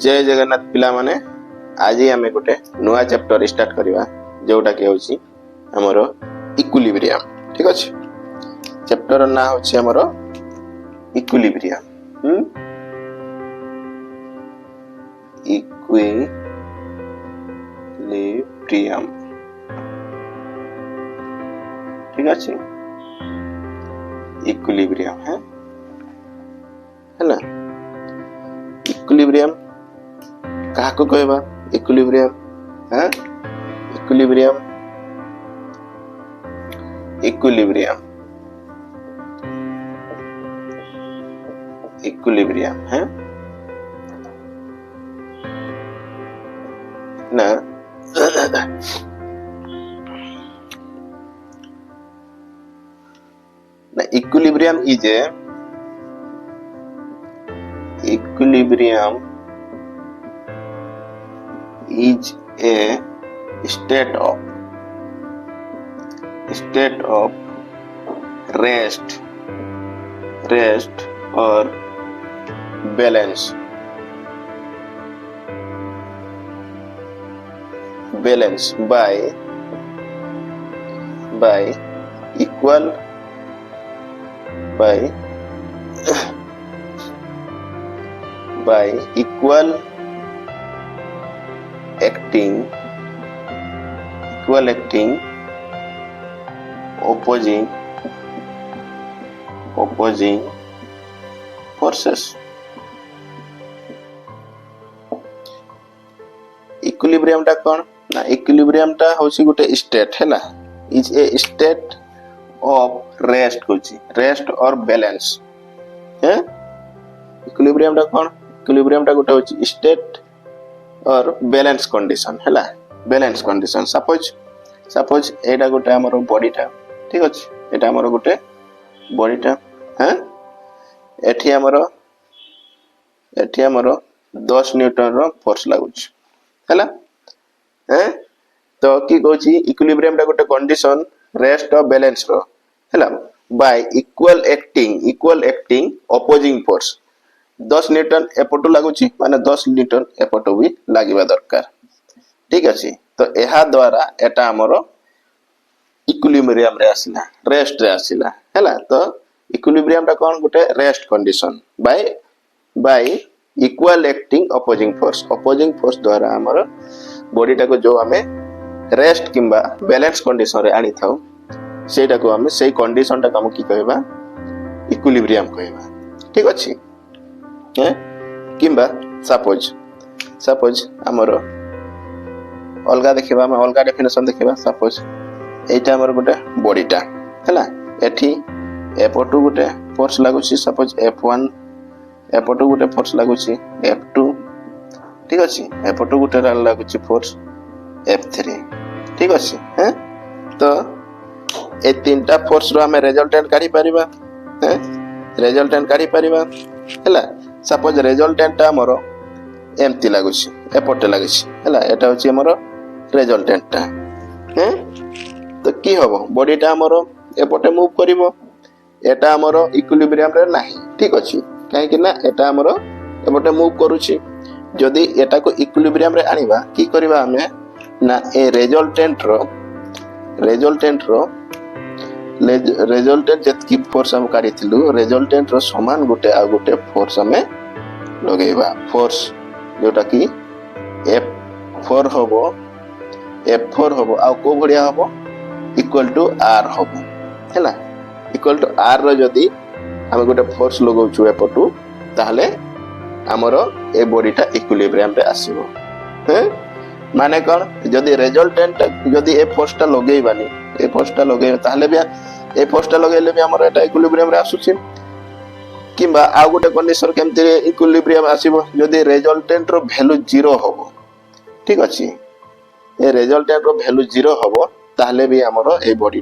जय जगन्नाथ पिला माने आज आम गोटे नुआ चैप्टर स्टार्ट करवा जोटा कि होची हमरो इक्विलिब्रियम। ठीक अच्छे, चैप्टर ना होची हमरो इक्विलिब्रियम। इक्विलिब्रियम ठीक अच्छे, इक्विलिब्रियम है ना। इक्विलिब्रियम काको कहबा? इक्विलिब्रियम है इक्विलिब्रियम इक्विलिब्रियम इक्विलिब्रियम है ना। ना equilibrium is a state of rest or balance by equal acting opposing forces। Equilibrium टा कौन ना? इक्विलिब्रियम टा होची गुटे स्टेट है ना, is a state of rest और बैलेंस है। इक्विलिब्रियम टा कौन? इक्विलिब्रियम टा गुटे होची स्टेट और बैलेंस कंडीशन है ना। बैलेंस कंडीशन सपोज एटा गुटे हमरो बॉडी टा, ठीक अछि, एटा हमरो गुटे बॉडी टा है। एठी हमरो 10 न्यूटन रो फोर्स लागुछ हैला हैं। तो की कहूची इक्विलिब्रियम टा गुटे कंडीशन रेस्ट और बैलेंस रो हैला by equal acting opposing force. 10 newton एपटू लागुची माने 10 न्यूटन एपटू भी लागिबा दरकार। ठीक अछि, तो एहा द्वारा एटा हमरो इक्विलिब्रियम रे आसिला, रेस्ट रे आसिला हैला। तो इक्विलिब्रियम टा कोन गुटे rest condition bye equal acting opposing force द्वारा हमरो बॉडी टा को जो हमें रेस्ट किंबा बैलेंस कंडीशन रे आनी थाउ सेटा को हमें सेही कंडीशन टा हम की कहबा? इक्विलिब्रियम कहबा। ठीक अछि हैं। किंबा सपोज हमरो अलगा देखिबा, हम अलगा डेफिनेशन देखिबा। सपोज एटा हमर गुटे बॉडी टा हैला, एठी एपटू गुटे फोर्स लागुची सपोज F1, एपटू गुटे फोर्स लागुची F2, ठीक अछि, एपटू गुटे लागुची फोर्स F3, ठीक अछि हैं। तो ए तीनटा फोर्स रो हमें रिजल्टेंट काढी परिबा हैं, रिजल्टेंट काढी परिबा हैला। सपोज रिजल्टेंट हमरो एम्ति लागुची, एपटे लागुची हैला, एटा होची हमरो रिजल्टेंट टा हैं। तो की होबो? बॉडी टा हमरो एपटे मूव करिवो, एटा हमरो इक्विलिब्रियम रे नाही। ठीक अछि, काहे कि ना एटा हमरो एपटे मूव करूची। जदी एटा को इक्विलिब्रियम रे आनिबा की करबा हमें ना ए रिजल्टेंट जतकी फोर्स हम काढिथिलु रिजल्टेंट रो समान गुटे आ गुटे फोर्स हमें लगेबा। फोर्स जोटा कि F4 होबो आ को भडिया होबो? इक्वल टू R होबो हैला। इक्वल टू R रो जदी हम गुटे फोर्स लगाउछु एपटू ताहले हमरो ए बॉडी टा इक्विलिब्रियम रे आसीबो हैं। माने कोन? जदी रिजल्टेंट जदी ए फोर्स टा लगेइबानी, ए फोर्स टा लगेइ ताहले भी ए फोर्स टा लगेले भी हमरो एटा इक्विलिब्रियम रे आसुची। किंबा आ गुटे कंडीशन केमति इक्विलिब्रियम आसीबो? जदी रिजल्टेंट रो वैल्यू 0 होबो, ठीक अछि, ए रिजल्टेंट रो वैल्यू 0 होबो ताहले भी हमरो ए बॉडी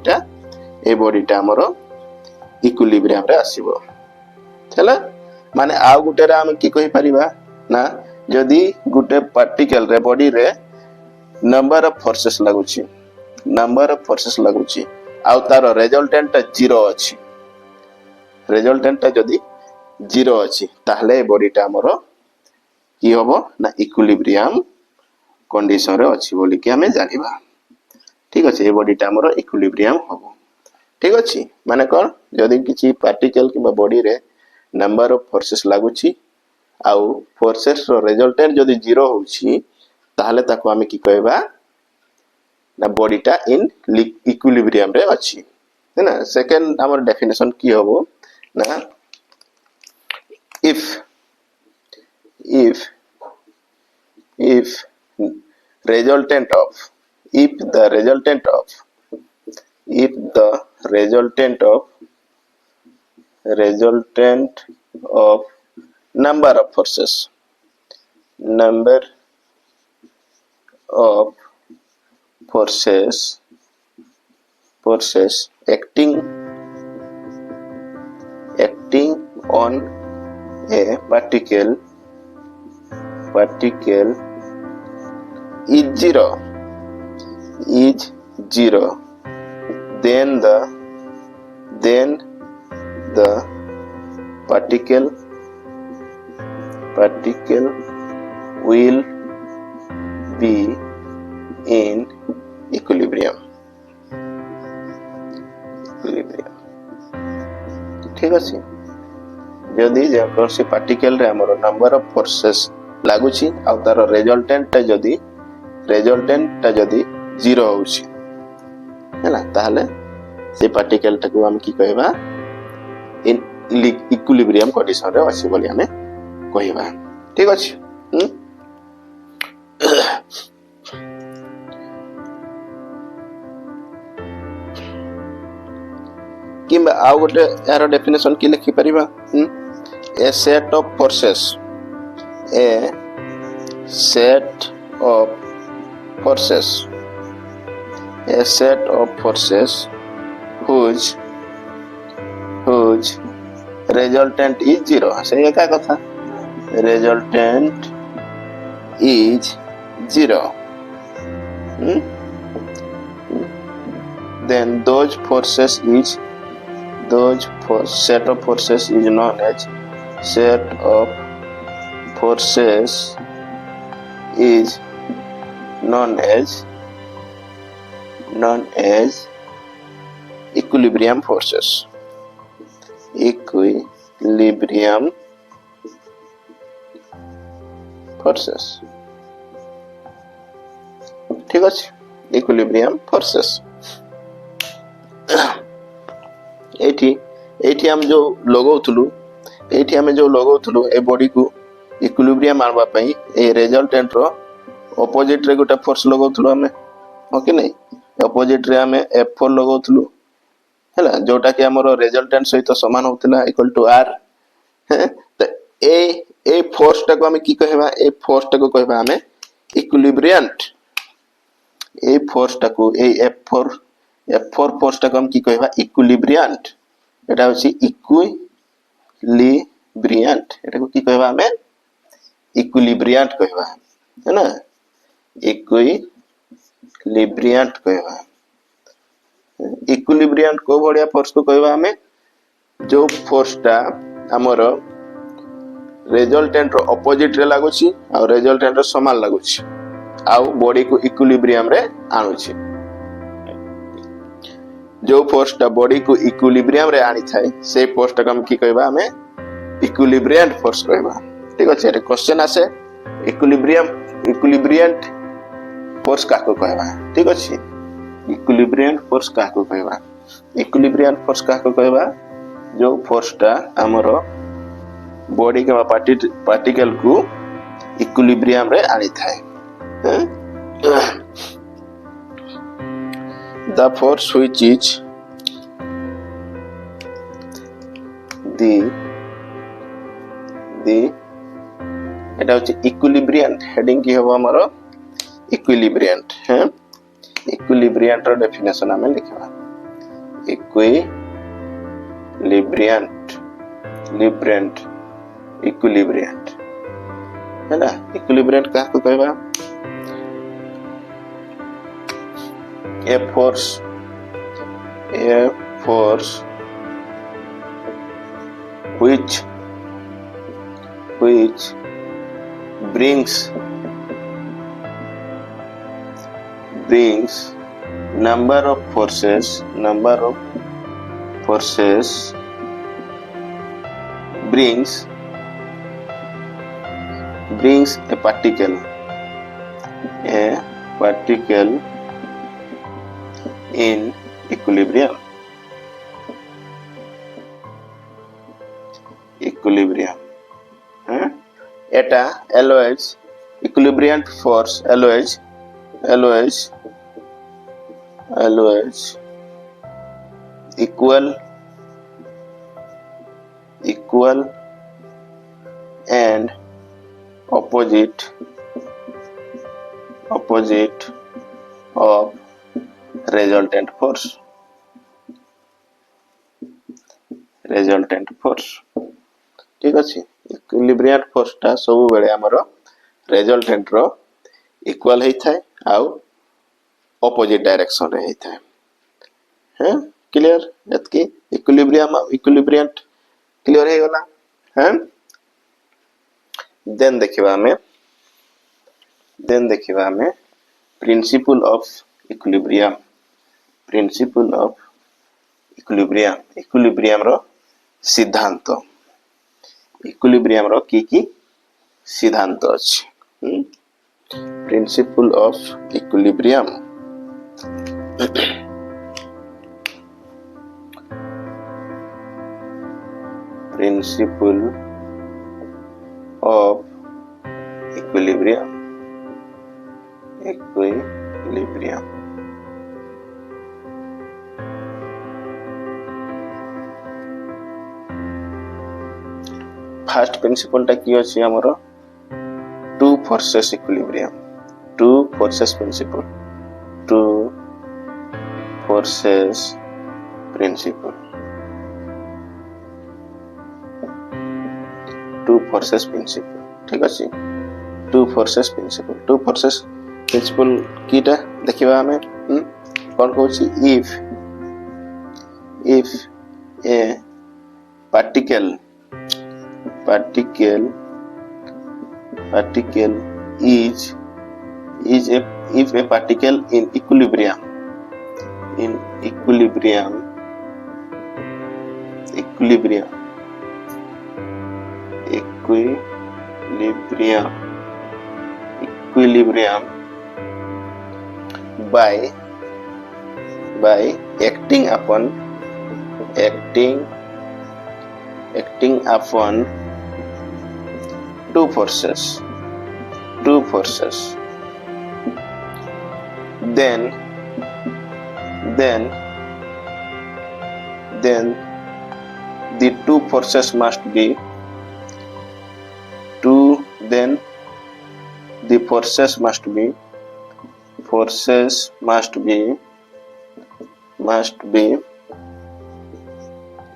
टा हमरो इक्विलिब्रियम रे आसीबो हैला। माने आ गुटे रे हम की कहि परिबा ना, जदी गुटे पार्टिकल रे बॉडी रे नंबर ऑफ फोर्सेस लागुची आ तार रिजल्टेंट 0 अछि, रिजल्टेंट जदी 0 अछि ताहले बॉडी टा हमरो कि हबो ना इक्विलिब्रियम कंडीशन रे अछि बोली कि हमें जानिबा। ठीक अछि, ए बॉडीटा हमर इक्विलिब्रियम हबो। ठीक अछि, माने कोन जदि किछि पार्टिकल किबा बॉडी रे नंबर ऑफ फोर्सेस लागुछि आउ फोर्सेस रो रिजल्टेंट जदि 0 होछि ताहले ताको हमें की कहबा ना बॉडीटा इन इक्विलिब्रियम रे अछि, है ना। सेकंड हमर डेफिनेशन की हबो ना if if if resultant of if the resultant of if the resultant of number of forces acting on a particle is zero, then the particle will be in equilibrium। ठीक अछि, जदि जेकोसी particle रे हमर number of forces लागुछि आ तार resultant जदि 0 होछि हैला ताहले से पार्टिकल टाको हम की कहबा इन इक्विलिब्रियम कंडीशन रे अछि बोली हमें कहबा। ठीक अछि, किंबा आ गोटे यार डेफिनेशन की लिखि परिबा a set of forces whose resultant is 0 से एका कथा resultant is 0 then set of forces is known as equilibrium forces। ठीक अछि, इक्विलिब्रियम फोर्सेस एठी हम जो लगौथुलु ए बॉडी को इक्विलिब्रियम मारबा पई ए रिजल्टेंट रो ऑपोजिट रे गोटा फोर्स लगौथुलु हमें ओके नहीं ऑपोजिट रे हमें F4 लगौथुलु हैला जोटा कि हमरो रिजल्टेंट सहित समान होतला इक्वल टू R है। त ए फोर्स टाको हमें की कहबा ए फोर्स टाको कहबा हमें इक्विलिब्रियंट। ए फोर्स टाको ए F4 फोर्स टाको हम की कहबा इक्विलिब्रियंट। एटा होची इक्विलिब्रियंट, एटा को की कहबा हमें इक्विलिब्रियंट कहबा है ना, इक्विलिब्रियंट कहबा। इक्विलिब्रियंट को बढ़िया फोर्स को कहबा हमें जो फोर्स टा हमर रिजल्टेंट रो ऑपोजिट रे लागुची आ रिजल्टेंट रो समान लागुची आ बॉडी को इक्विलिब्रियम रे आनुची। जो फोर्स टा बॉडी को इक्विलिब्रियम रे आनी थाए से फोर्स टा हम की कहबा हमें इक्विलिब्रियंट फोर्स कहबा। ठीक अछि, एटा क्वेश्चन आसे इक्विलिब्रियंट फोर्स काको कहबा। ठीक अछि, इक्विलिब्रियंट फोर्स काको कहबा जो फोर्स टा हमरो बॉडी के पार्टिकल को इक्विलिब्रियम रे आनी थाए। The force which is the एटा होची इक्विलिब्रियंट। हेडिंग की हबो हमरो इक्विलिब्रियंट है। इक्विलिब्रियंट रो डेफिनेशन हमें लिखबा इक्विलिब्रियंट है ना। इक्विलिब्रियंट का को कहबा a force which brings number of forces brings a particle in equilibrium এটা always equilibrium force always equal and opposite of resultant force ठीक अछि इक्विलिब्रियम फोर्स टा सब बेले हमर रिजल्टेंट रो इक्वल हेइ थाए आउ ऑपोजिट डायरेक्शन रे हेइ थाए हैं क्लियर एतकी इक्विलिब्रियम क्लियर हे गला हैं देन देखिबा हमें प्रिंसिपल ऑफ इक्विलिब्रियम इक्विलिब्रियम रो सिद्धांत इक्विलिब्रियम रो की सिद्धांत अछि principle of equilibrium first principle टा की अछि हमरो two forces equilibrium two forces principle ठीक अछि टू फोर्सेस प्रिंसिपल कीटा देखिबा हमें कोन कहछि if a particle is if a particle in equilibrium by acting upon two forces then the two forces must be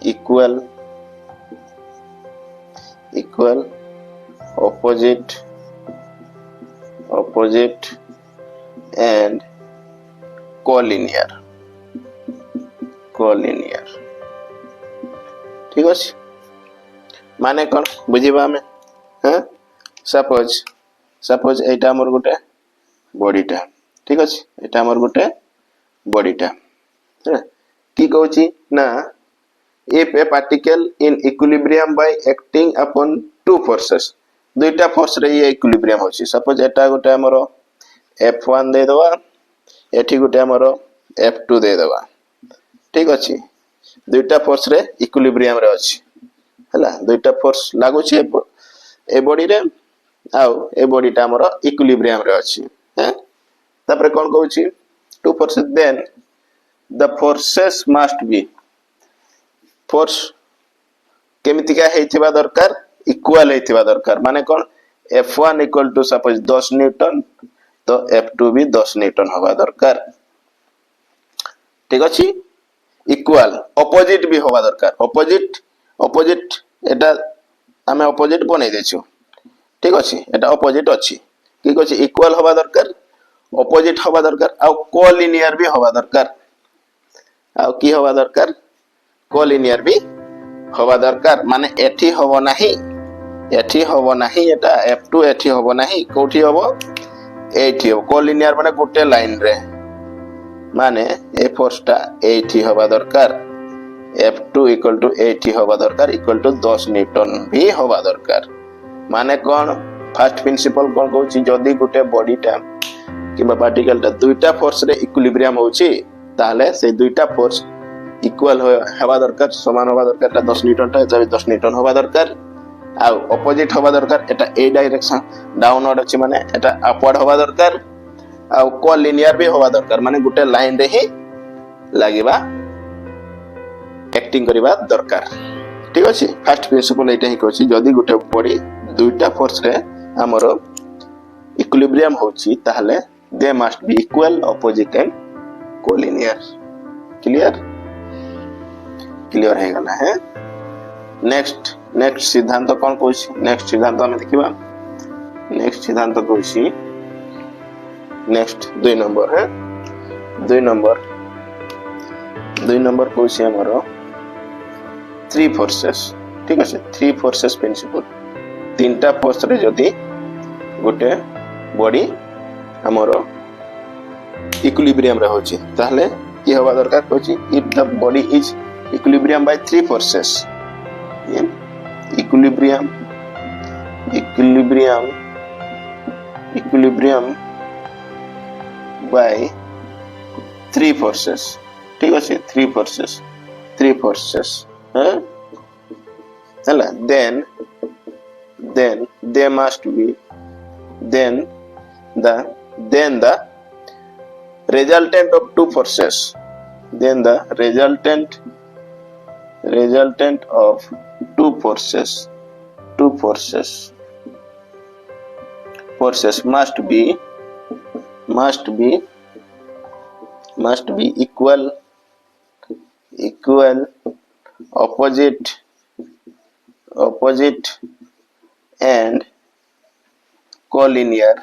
equal, opposite and collinear ठीक अछि माने कोन बुझिबा हमें हैं सपोज एटा हमर गोटे बॉडीटा ठीक अछि एटा हमर गोटे बॉडीटा की कहूची ना if a particle in equilibrium by acting upon two forces दुईटा फोर्स रे ये इक्विलिब्रियम होची सपोज एटा गोटे हमरो F1 दे दवा एठी गोटे हमरो F2 दे दवा ठीक अछि दुईटा फोर्स रे इक्विलिब्रियम रे अछि हला दुईटा फोर्स लागु छे ए बॉडी रे आउ ए बॉडीटा हमरो इक्विलिब्रियम रे अछि हैं तापर कोन कहूची two forces then the forces must be force केमिति का हेथिबा दरकार इक्वल हेथिबा दरकार माने कोन F1 equal to suppose 10 newton तो F2 भी 10 न्यूटन होबा दरकार ठीक अछि इक्वल ऑपोजिट भी होबा दरकार ऑपोजिट एटा हमें ऑपोजिट बनै देछु ठीक अछि एटा ऑपोजिट अछि की कहछि इक्वल होबा दरकार ऑपोजिट होबा दरकार आ कोलिनियर भी होबा दरकार आ की होबा दरकार कोलिनियर भी होबा दरकार माने एठी होबो नाही एठी होबो नाही एटा F2 एठी होबो नाही कोठी होबो एठी होबो कोलिनियर माने गुटे लाइन रे माने ए फोर्सटा एठी होबा दरकार F2 इक्वल टू एठी होबा दरकार इक्वल टू 10 न्यूटन भी होबा दरकार माने कोन फर्स्ट प्रिंसिपल कोन कहूची जदी गुटे बॉडीटा किबा पार्टिकलटा दुईटा फोर्स रे इक्विलिब्रियम होची ताले से दुईटा फोर्स इक्वल होबा दरकार समान होबा दरकार ता 10 न्यूटन ता 10 न्यूटन होबा दरकार आ ऑपोजिट होबा दरकार एटा ए डायरेक्शन डाउनवर्ड अछि माने एटा अपवर्ड होबा दरकार आ कोलिनियर भी होबा दरकार माने गुटे लाइन रे ही लागिबा एक्टिंग करिबा दरकार ठीक अछि फर्स्ट प्रिंसिपल एटा ही कहछि जदी गुटे बॉडी दुईटा फोर्स रे हमरो इक्विलिब्रियम होछि ताहले they must be equal opposite and collinear clear clear है गला है नेक्स्ट सिद्धांत कौन कहछि नेक्स्ट सिद्धांत हम देखिबा नेक्स्ट सिद्धांत कहछि नेक्स्ट 2 नंबर है 2 नंबर कहछि हमरो 3 फोर्सेस ठीक আছে 3 फोर्सेस प्रिंसिपल तीनटा फोर्स रे जदी गोटे बॉडी हमरो इक्विलिब्रियम रे होछि ताहले की होबा दरकार कहछि if the body is equilibrium by 3 forces equilibrium by 3 forces ठीक আছে 3 forces हैं हला then they must be then the resultant of 2 forces then the resultant of two forces must be equal opposite and collinear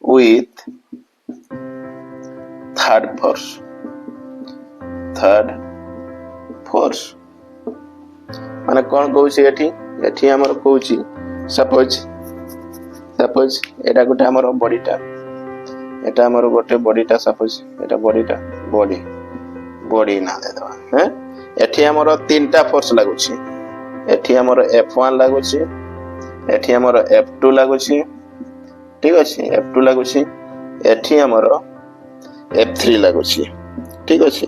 with third force माने कौन कहूची एठी हमर कहूची suppose एटा गोटे हमर बॉडीटा एटा हमर गोटे बॉडीटा सपोज एटा बॉडी ना दे दवा हैं एठी हमर तीनटा फोर्स लागुची एठी हमर F1 लागुची एठी हमर F2 लागुची ठीक अछि F2 लागुची एठी हमर F3 लागुची ठीक अछि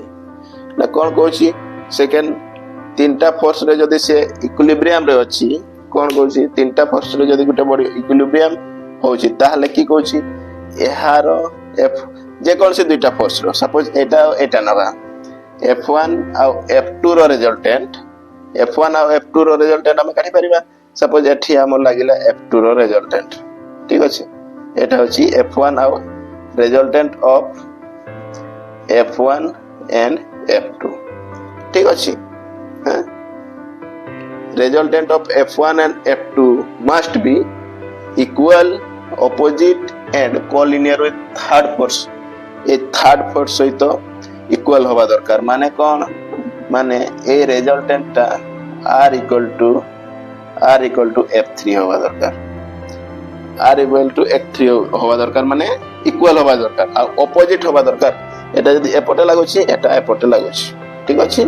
ना कौन कहूची सेकेंड तीनटा फोर्स रे जदी से इक्विलिब्रियम रे अछि कोन कहूची तीनटा फोर्स रे जदी गुटे बॉडी इक्विलिब्रियम होची ताहले की कहूची एहार एफ जे कोन से दुईटा फोर्स रो सपोज एटा नबा F1 आ F2 रो रिजल्टेंट हम काढी परिबा सपोज एठी हमर लागिला F2 रो रिजल्टेंट ठीक अछि एटा होची F1 uh resultant of F1 and F2 ठीक अछि resultant of F1 and F2 must be equal opposite and collinear with third force A third force सहित इक्वल होबा दरकार माने कोन माने ए रिजल्टेंट ता r equal to F3 होबा दरकार r equal to F3 होबा दरकार माने इक्वल होबा दरकार आ ऑपोजिट होबा दरकार एटा जदी एपटे लागुची एटा एपटे लागुची ठीक अछि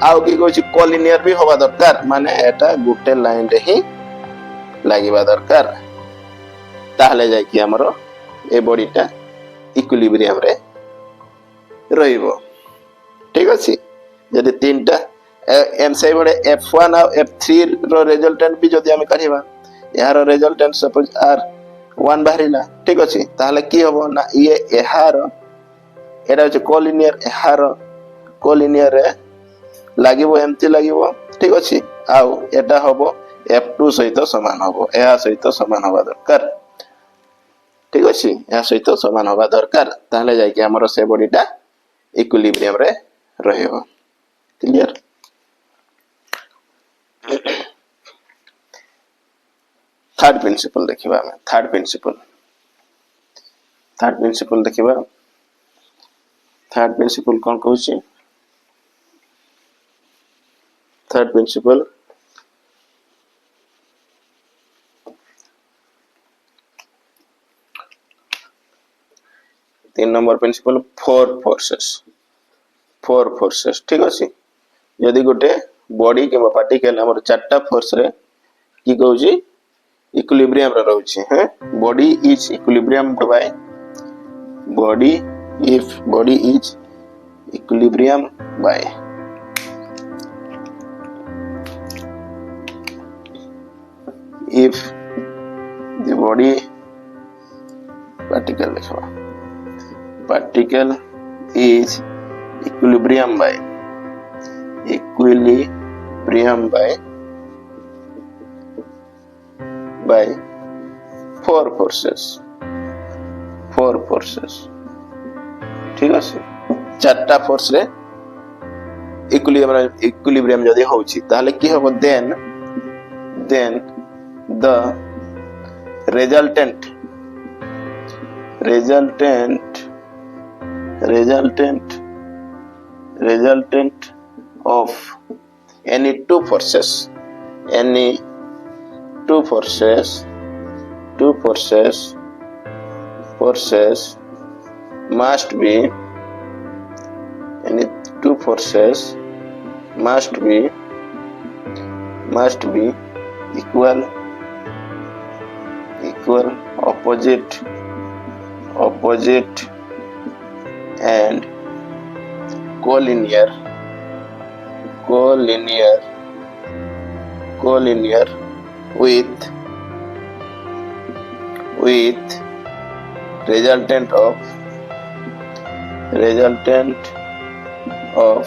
आउ की कहछि कोलिनियर भी होबा दरकार माने एटा गुटे लाइन रे ही लागिबा दरकार ताहले जाय कि हमरो ए बॉडीटा इक्विलिब्रियम रे रहिबो ठीक अछि जदी तीनटा एम से बडे F1 और F3 रो रिजल्टेंट भी जदी हम काढिबा यार रिजल्टेंट सपोज R1 बाहरिला ठीक अछि ताहले की होबो ना ये एहार एटा छ कोलिनियर एहार कोलिनियर रे लागिबो एमती लागिबो ठीक अछि आउ एटा होबो F2 सहित समान होबो एहा सहित समान होबा दरकार ठीक अछि एहा सहित समान होबा दरकार ताहले जाय कि हमरो से बॉडीटा इक्विलिब्रियम रे रहइबो क्लियर थर्ड प्रिंसिपल देखिबा हम थर्ड प्रिंसिपल देखिबा थर्ड प्रिंसिपल कोन कहउछि थर्ड प्रिंसिपल तीन नंबर प्रिंसिपल फोर फोर्सेस ठीक अछि यदि गोटे बॉडी के पार्टिकल हमर चारटा फोर्स रे की कहउची इक्विलिब्रियम रे रहउची है body is equilibrium bye body if body is equilibrium by if the body particle is equilibrium by four forces ठीक আছে चारटा फोर्स रे इक्विलिब्रियम जदी होउची ताले की हबो then the resultant of any two forces must be any two forces must be equal opposite and collinear with resultant of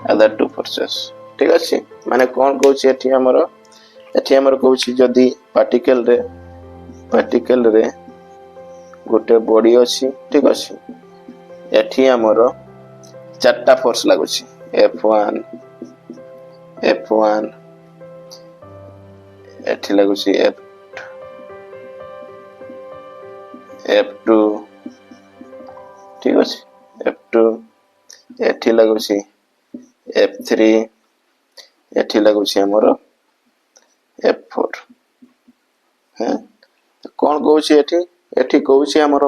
other two forces ठीक अछि माने कोन कहउची एठी हमर कहउची जदी पार्टिकल रे गोटे बॉडी अछि ठीक अछि एठी हमर चारटा फोर्स लागुची F1 एठी लागुची F2 ठीक अछि F2 एठी लागुची F3 एठी लागुची हमर F4 है कोन कहउची एठी कहउची हमर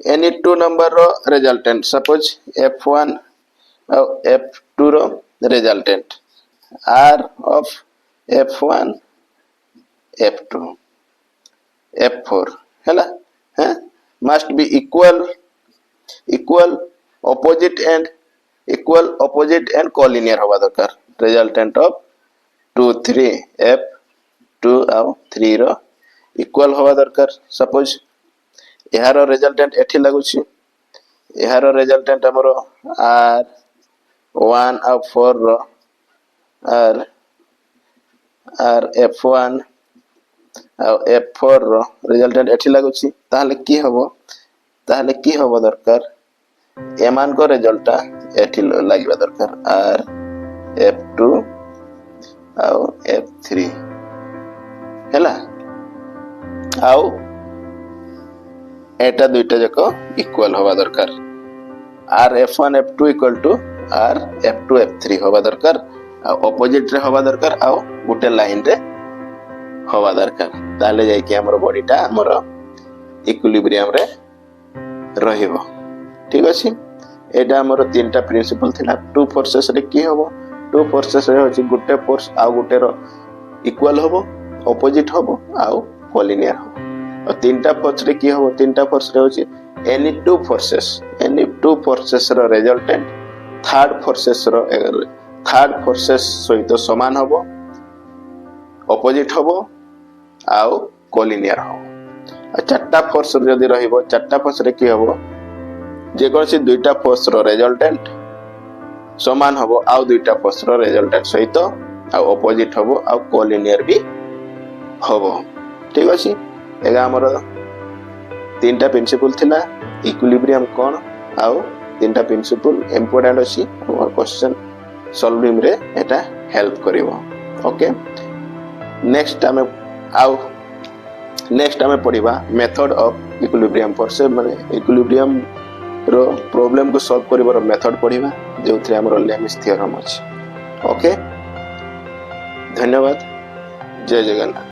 any two number रो resultant suppose F1 और F2 row resultant R of F1 F2 F4 हैला है must be equal opposite and collinear होबा दरकार resultant of 2 3 F2 और 3 रो इक्वल होबा दरकार सपोज एहारो रिजल्टेंट एठी लागुची एहारो रिजल्टेंट हमरो R1 और 4 रो R F1 और F4 रो रिजल्टेंट एठी लागुची ताहले की होबो दरकार एमान को रिजल्ट एठी लागिबा दरकार R F2 और F3 हैला आउ एटा दुइटा जको इक्वल होबा दरकार R F1 F2 equal to R F2 F3 होबा दरकार आ ऑपोजिट रे होबा दरकार आ गुटे लाइन रे होबा दरकार ताले जाय कि हमर बॉडीटा हमर इक्विलिब्रियम रे रहिबो ठीक अछि एटा हमर तीनटा प्रिंसिपल थिला टू फोर्सेस रे की होबो टू फोर्सेस रे होची गुटे फोर्स आ गुटे रो इक्वल होबो ऑपोजिट होबो आ कोलिनियर होबो और तीनटा फोर्स रे की होबो तीनटा फोर्स रे होची any two forces रो रिजल्टेंट थर्ड फोर्सेस सहित समान होबो ऑपोजिट होबो आ कोलिनियर होबो आ चारटा फोर्स जदी रहिबो चारटा फोर्स रे की होबो जे कोनसी दुईटा फोर्स रो रिजल्टेंट समान होबो आ दुईटा फोर्स रो रिजल्टेंट सहित आ ऑपोजिट होबो आ कोलिनियर भी होबो ठीक अछि एगा हमर तीनटा प्रिंसिपल थिला इक्विलिब्रियम कोन आ तीनटा प्रिंसिपल इंपोर्टेंट अछि हमर क्वेश्चन सॉल्विंग रे एटा हेल्प करिवो ओके नेक्स्ट हमें पढ़िबा मेथड ऑफ इक्विलिब्रियम फोर्स माने इक्विलिब्रियम रो प्रॉब्लम को सॉल्व करिवार मेथड पढ़िबा जोथरे हमर लेमिस थ्योरम अछि ओके धन्यवाद। जय जगन्नाथ।